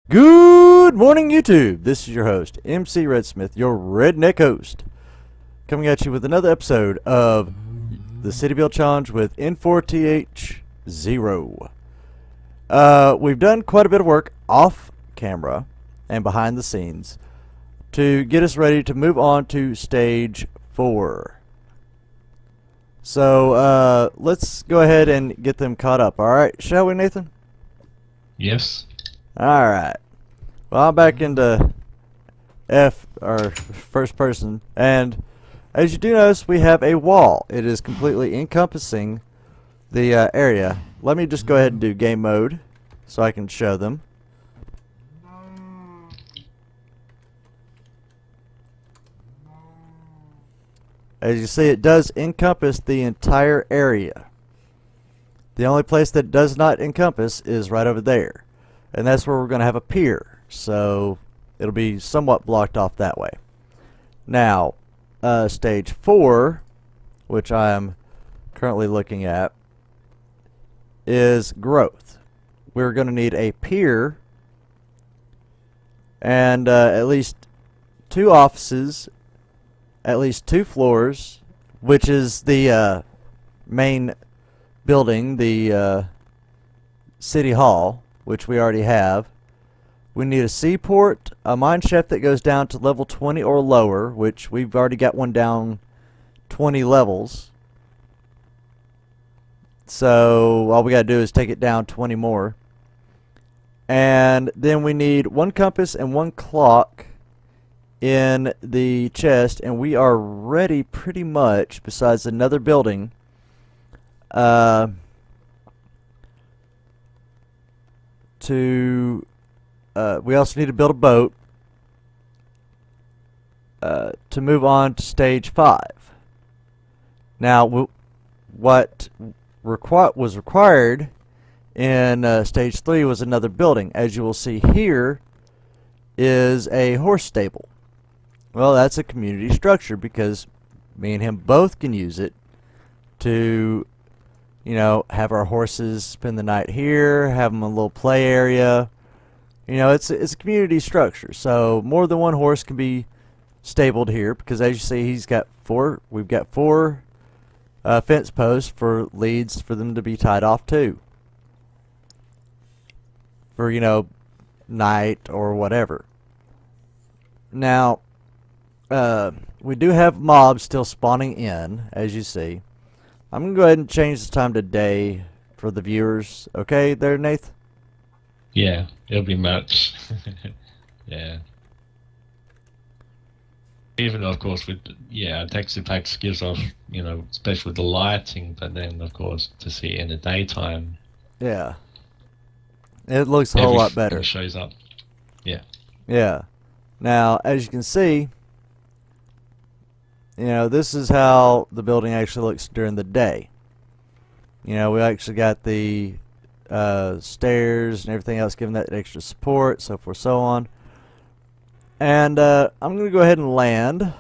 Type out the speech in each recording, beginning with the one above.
Good morning, YouTube. This is your host, MC Redsmith, your redneck host, coming at you with another episode of the City Build Challenge with N4TH0. We've done quite a bit of work off camera and behind the scenes to get us ready to move on to stage 4. So let's go ahead and get them caught up. All right, shall we, Nathan? Yes. Alright. Well, I'm back into first person, and as you do notice, we have a wall. It is completely encompassing the area. Let me just go ahead and do game mode so I can show them. As you see, it does encompass the entire area. The only place that does not encompass is right over there. And that's where we're going to have a pier, so it'll be somewhat blocked off that way. Now, stage 4, which I am currently looking at, is growth. We're going to need a pier and at least 2 offices, at least 2 floors, which is the main building, the City Hall, which we already have. We need a seaport, a mine shaft that goes down to level 20 or lower, which we've already got one down 20 levels. So all we got to do is take it down 20 more. And then we need 1 compass and 1 clock in the chest, and we are ready pretty much, besides another building. We also need to build a boat to move on to stage 5. Now, what was required in stage 3 was another building. As you will see here is a horse stable. Well, that's a community structure because me and him both can use it to, you know, have our horses spend the night here, have them a little play area. You know, it's a community structure, so more than 1 horse can be stabled here because, as you see, we've got 4 fence posts for leads for them to be tied off to, for, you know, night or whatever. Now, we do have mobs still spawning in, as you see. I'm going to go ahead and change the time to day for the viewers. Okay there, Nath? Yeah, it'll be much. Yeah. Even of course with texture packs gives off, you know, especially with the lighting, but then of course to see it in the daytime. Yeah. It looks a whole lot better. Everything shows up. Yeah. Yeah. Now, as you can see, you know, this is how the building actually looks during the day. You know, we actually got the stairs and everything else giving that extra support, so forth, so on. And I'm going to go ahead and land.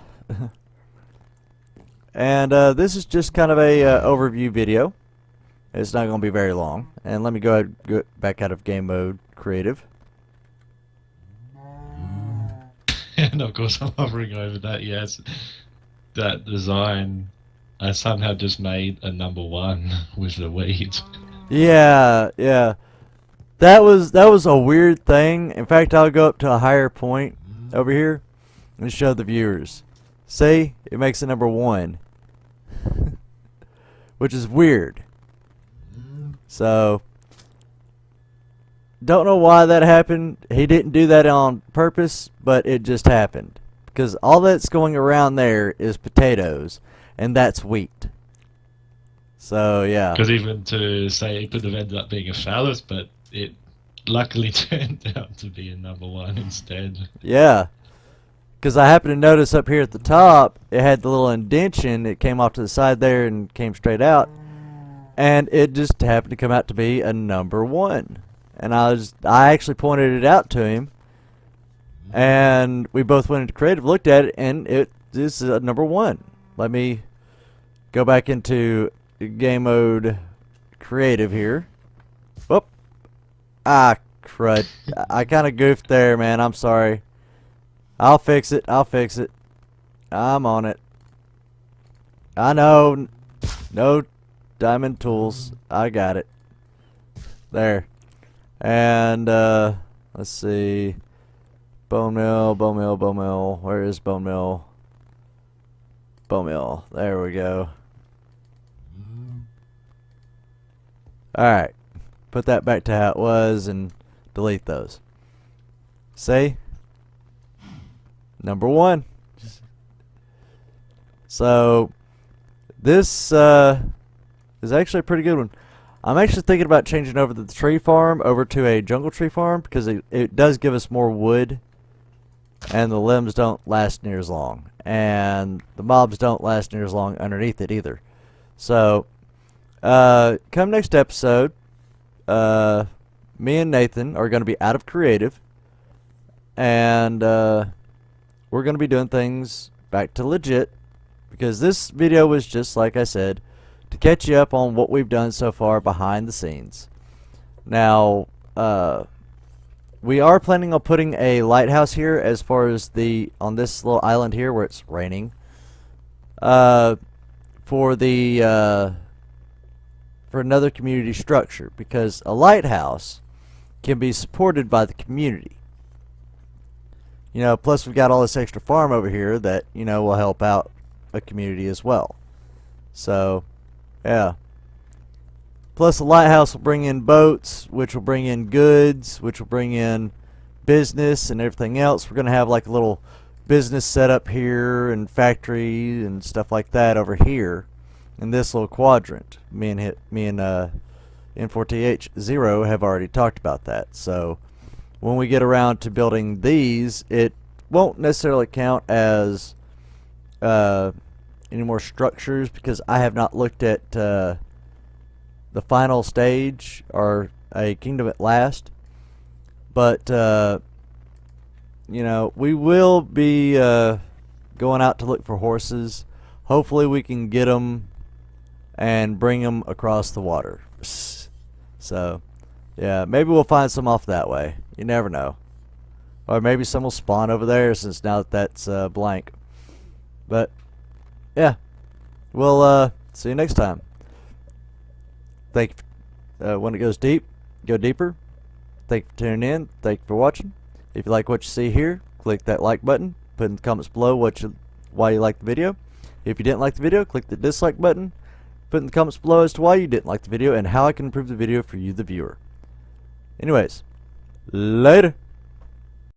And this is just kind of a overview video. It's not going to be very long. And let me go ahead and go back out of game mode, creative. And of course I'm hovering over that, yes. That design, I somehow just made a number 1 with the weeds. Yeah, yeah. That was a weird thing. In fact, I'll go up to a higher point over here and show the viewers. See? It makes it number 1. Which is weird. So, don't know why that happened. He didn't do that on purpose, but it just happened. Because all that's going around there is potatoes, and that's wheat. So, yeah. Because even to say it could have ended up being a phallus, but it luckily turned out to be a number 1 instead. Yeah. Because I happened to notice up here at the top, it had the little indention. It came off to the side there and came straight out. And it just happened to come out to be a number 1. And I actually pointed it out to him. And we both went into creative, looked at it, and this is a number 1. Let me go back into game mode creative here. Whoop. crud. I kind of goofed there, man. I'm sorry. I'll fix it. I'll fix it. I'm on it. I know. No diamond tools. I got it. There. And, let's see. Bone mill, bone mill, bone mill. Where is bone mill? Bone mill. There we go. Alright. Put that back to how it was and delete those. See? Number 1. So, this is actually a pretty good one. I'm actually thinking about changing over the tree farm over to a jungle tree farm because it does give us more wood and the limbs don't last near as long. And the mobs don't last near as long underneath it either. So, come next episode, me and Nathan are going to be out of creative. And we're going to be doing things back to legit. Because this video was just, like I said, to catch you up on what we've done so far behind the scenes. Now, we are planning on putting a lighthouse here as far as on this little island here where it's raining. For another community structure. Because a lighthouse can be supported by the community. You know, plus we've got all this extra farm over here that, you know, will help out a community as well. So, yeah. Plus the lighthouse will bring in boats, which will bring in goods, which will bring in business and everything else. We're going to have like a little business set up here and factory and stuff like that over here in this little quadrant. Me and N4TH0 have already talked about that. So, when we get around to building these, it won't necessarily count as any more structures because I have not looked at the final stage or a Kingdom at Last. But you know, we will be going out to look for horses. Hopefully we can get them and bring them across the water. So yeah, maybe we'll find some off that way. You never know. Or maybe some will spawn over there since now that that's blank. But yeah, we'll see you next time. Thank you. When it goes deep, go deeper. Thank you for tuning in. Thank you for watching. If you like what you see here, click that like button. Put in the comments below why you like the video. If you didn't like the video, click the dislike button. Put in the comments below as to why you didn't like the video and how I can improve the video for you, the viewer. Anyways, later.